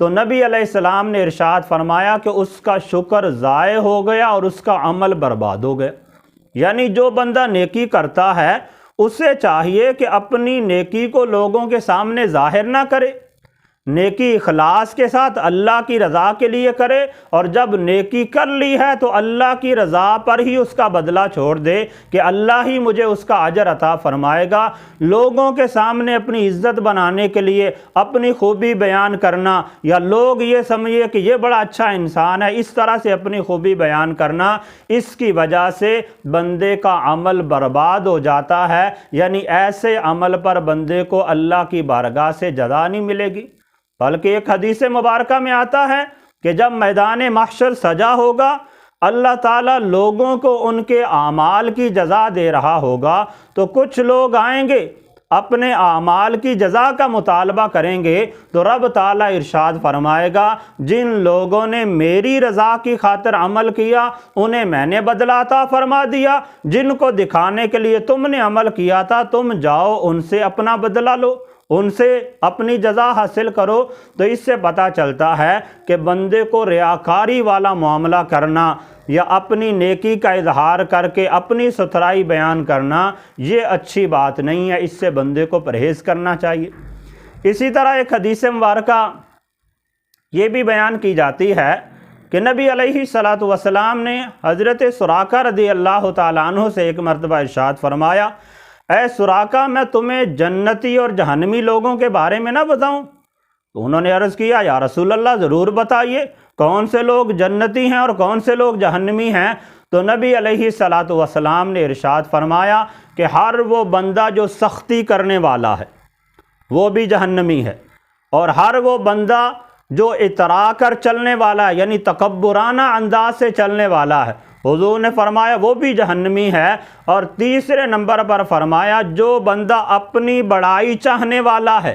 تو نبی علیہ السلام نے ارشاد فرمایا کہ اس کا شکر ضائع ہو گیا اور اس کا عمل برباد ہو گیا۔ یعنی جو بندہ نیکی کرتا ہے اسے چاہیے کہ اپنی نیکی کو لوگوں کے سامنے ظاہر نہ کرے، نیکی اخلاص کے ساتھ اللہ کی رضا کے لیے کرے، اور جب نیکی کر لی ہے تو اللہ کی رضا پر ہی اس کا بدلہ چھوڑ دے کہ اللہ ہی مجھے اس کا اجر عطا فرمائے گا۔ لوگوں کے سامنے اپنی عزت بنانے کے لیے اپنی خوبی بیان کرنا، یا لوگ یہ سمجھے کہ یہ بڑا اچھا انسان ہے، اس طرح سے اپنی خوبی بیان کرنا، اس کی وجہ سے بندے کا عمل برباد ہو جاتا ہے۔ یعنی ایسے عمل پر بندے کو اللہ کی بارگاہ سے جزا نہیں ملے گی، بلکہ ایک حدیث مبارکہ میں آتا ہے کہ جب میدان محشر سجا ہوگا، اللہ تعالیٰ لوگوں کو ان کے اعمال کی جزا دے رہا ہوگا، تو کچھ لوگ آئیں گے اپنے اعمال کی جزا کا مطالبہ کریں گے، تو رب تعالیٰ ارشاد فرمائے گا جن لوگوں نے میری رضا کی خاطر عمل کیا انہیں میں نے بدلہ عطا فرما دیا، جن کو دکھانے کے لیے تم نے عمل کیا تھا تم جاؤ ان سے اپنا بدلہ لو، ان سے اپنی جزا حاصل کرو۔ تو اس سے پتہ چلتا ہے کہ بندے کو ریاکاری والا معاملہ کرنا یا اپنی نیکی کا اظہار کر کے اپنی ستھرائی بیان کرنا یہ اچھی بات نہیں ہے، اس سے بندے کو پرہیز کرنا چاہیے۔ اسی طرح ایک حدیث مبارکہ یہ بھی بیان کی جاتی ہے کہ نبی علیہ الصلاۃ والسلام نے حضرت سراقہ رضی اللہ تعالیٰ عنہ سے ایک مرتبہ ارشاد فرمایا، اے سراقہ میں تمہیں جنتی اور جہنمی لوگوں کے بارے میں نہ بتاؤں؟ تو انہوں نے عرض کیا یا رسول اللہ ضرور بتائیے، کون سے لوگ جنتی ہیں اور کون سے لوگ جہنمی ہیں؟ تو نبی علیہ الصلاۃ والسلام نے ارشاد فرمایا کہ ہر وہ بندہ جو سختی کرنے والا ہے وہ بھی جہنمی ہے، اور ہر وہ بندہ جو اترا کر چلنے والا ہے یعنی تکبرانہ انداز سے چلنے والا ہے، حضور نے فرمایا وہ بھی جہنمی ہے۔ اور تیسرے نمبر پر فرمایا جو بندہ اپنی بڑائی چاہنے والا ہے،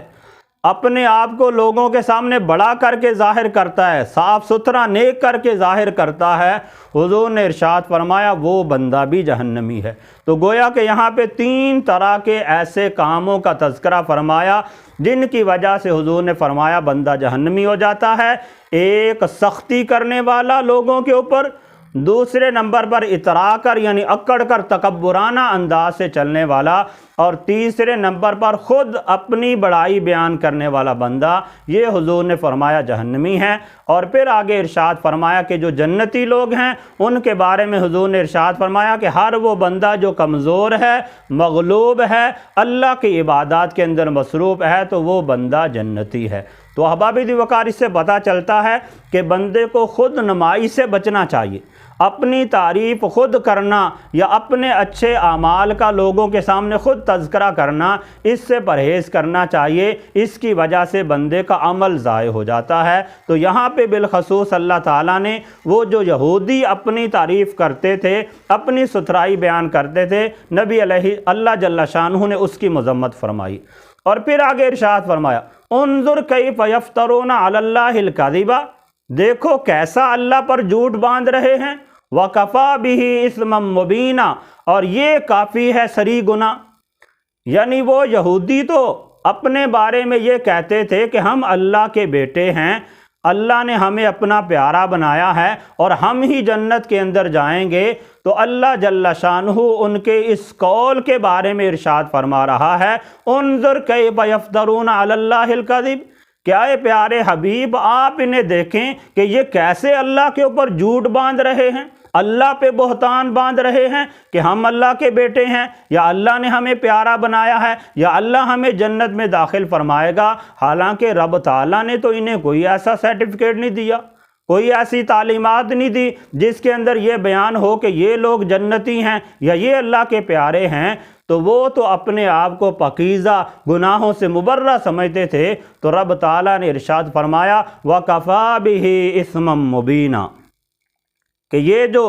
اپنے آپ کو لوگوں کے سامنے بڑا کر کے ظاہر کرتا ہے، صاف ستھرا نیک کر کے ظاہر کرتا ہے، حضور نے ارشاد فرمایا وہ بندہ بھی جہنمی ہے۔ تو گویا کہ یہاں پہ 3 طرح کے ایسے کاموں کا تذکرہ فرمایا جن کی وجہ سے حضور نے فرمایا بندہ جہنمی ہو جاتا ہے۔ ایک سختی کرنے والا لوگوں کے اوپر، دوسرے نمبر پر اترا کر یعنی اکڑ کر تکبرانہ انداز سے چلنے والا، اور تیسرے نمبر پر خود اپنی بڑائی بیان کرنے والا بندہ، یہ حضور نے فرمایا جہنمی ہے۔ اور پھر آگے ارشاد فرمایا کہ جو جنتی لوگ ہیں ان کے بارے میں حضور نے ارشاد فرمایا کہ ہر وہ بندہ جو کمزور ہے، مغلوب ہے، اللہ کی عبادات کے اندر مصروف ہے، تو وہ بندہ جنتی ہے۔ تو احباب دی وقار اس سے پتہ چلتا ہے کہ بندے کو خود نمائی سے بچنا چاہیے، اپنی تعریف خود کرنا یا اپنے اچھے اعمال کا لوگوں کے سامنے خود تذکرہ کرنا، اس سے پرہیز کرنا چاہیے، اس کی وجہ سے بندے کا عمل ضائع ہو جاتا ہے۔ تو یہاں پہ بالخصوص اللہ تعالیٰ نے وہ جو یہودی اپنی تعریف کرتے تھے، اپنی ستھرائی بیان کرتے تھے، نبی علیہ اللہ جل شانہ نے اس کی مذمت فرمائی۔ اور پھر آگے ارشاد فرمایا انظر کیف یفترون علی اللہ الکذب، دیکھو کیسا اللہ پر جھوٹ باندھ رہے ہیں، وَكَفَى بِهِ اِثْمًا مُبِينًا، اور یہ کافی ہے صریح گناہ۔ یعنی وہ یہودی تو اپنے بارے میں یہ کہتے تھے کہ ہم اللہ کے بیٹے ہیں، اللہ نے ہمیں اپنا پیارا بنایا ہے اور ہم ہی جنت کے اندر جائیں گے، تو اللہ جل شانہ ان کے اس قول کے بارے میں ارشاد فرما رہا ہے انظر کیف یفترون علی اللہ الکذب، کیا اے پیارے حبیب آپ انہیں دیکھیں کہ یہ کیسے اللہ کے اوپر جھوٹ باندھ رہے ہیں، اللہ پہ بہتان باندھ رہے ہیں کہ ہم اللہ کے بیٹے ہیں، یا اللہ نے ہمیں پیارا بنایا ہے، یا اللہ ہمیں جنت میں داخل فرمائے گا۔ حالانکہ رب تعالیٰ نے تو انہیں کوئی ایسا سرٹیفکیٹ نہیں دیا، کوئی ایسی تعلیمات نہیں دی جس کے اندر یہ بیان ہو کہ یہ لوگ جنتی ہیں یا یہ اللہ کے پیارے ہیں۔ تو وہ تو اپنے آپ کو پاکیزہ گناہوں سے مبرہ سمجھتے تھے، تو رب تعالیٰ نے ارشاد فرمایا وَكَفَى بِهِ اِثْمًا مُبِينًا، کہ یہ جو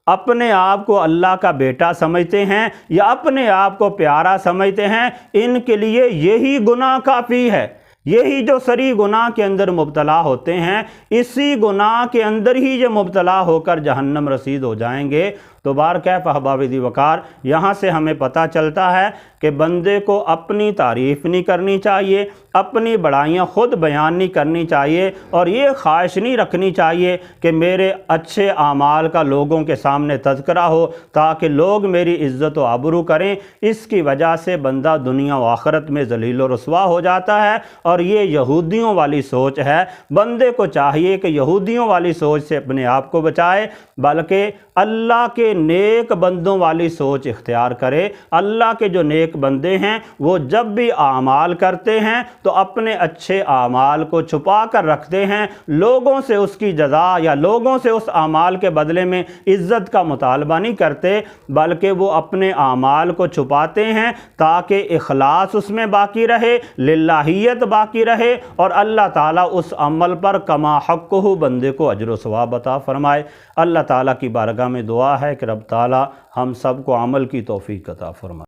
اپنے آپ کو اللہ کا بیٹا سمجھتے ہیں یا اپنے آپ کو پیارا سمجھتے ہیں، ان کے لیے یہی گناہ کافی ہے۔ یہی جو صریح گناہ کے اندر مبتلا ہوتے ہیں، اسی گناہ کے اندر ہی یہ مبتلا ہو کر جہنم رسید ہو جائیں گے۔ تو بارکیف احباب دی وقار، یہاں سے ہمیں پتہ چلتا ہے کہ بندے کو اپنی تعریف نہیں کرنی چاہیے، اپنی بڑائیاں خود بیان نہیں کرنی چاہیے، اور یہ خواہش نہیں رکھنی چاہیے کہ میرے اچھے اعمال کا لوگوں کے سامنے تذکرہ ہو تاکہ لوگ میری عزت و آبرو کریں۔ اس کی وجہ سے بندہ دنیا و آخرت میں ذلیل و رسوا ہو جاتا ہے، اور یہ یہودیوں والی سوچ ہے۔ بندے کو چاہیے کہ یہودیوں والی سوچ سے اپنے آپ کو بچائے، بلکہ اللہ کے نیک بندوں والی سوچ اختیار کرے۔ اللہ کے جو نیک بندے ہیں وہ جب بھی اعمال کرتے ہیں تو اپنے اچھے اعمال کو چھپا کر رکھتے ہیں، لوگوں سے اس کی جزا یا لوگوں سے اس اعمال کے بدلے میں عزت کا مطالبہ نہیں کرتے، بلکہ وہ اپنے اعمال کو چھپاتے ہیں تاکہ اخلاص اس میں باقی رہے، للہیت باقی رہے، اور اللہ تعالیٰ اس عمل پر کما حقہ بندے کو اجر و ثواب عطا فرمائے۔ اللہ تعالیٰ کی بارگاہ میں دعا ہے کہ رب تعالیٰ ہم سب کو عمل کی توفیق عطا فرمائے۔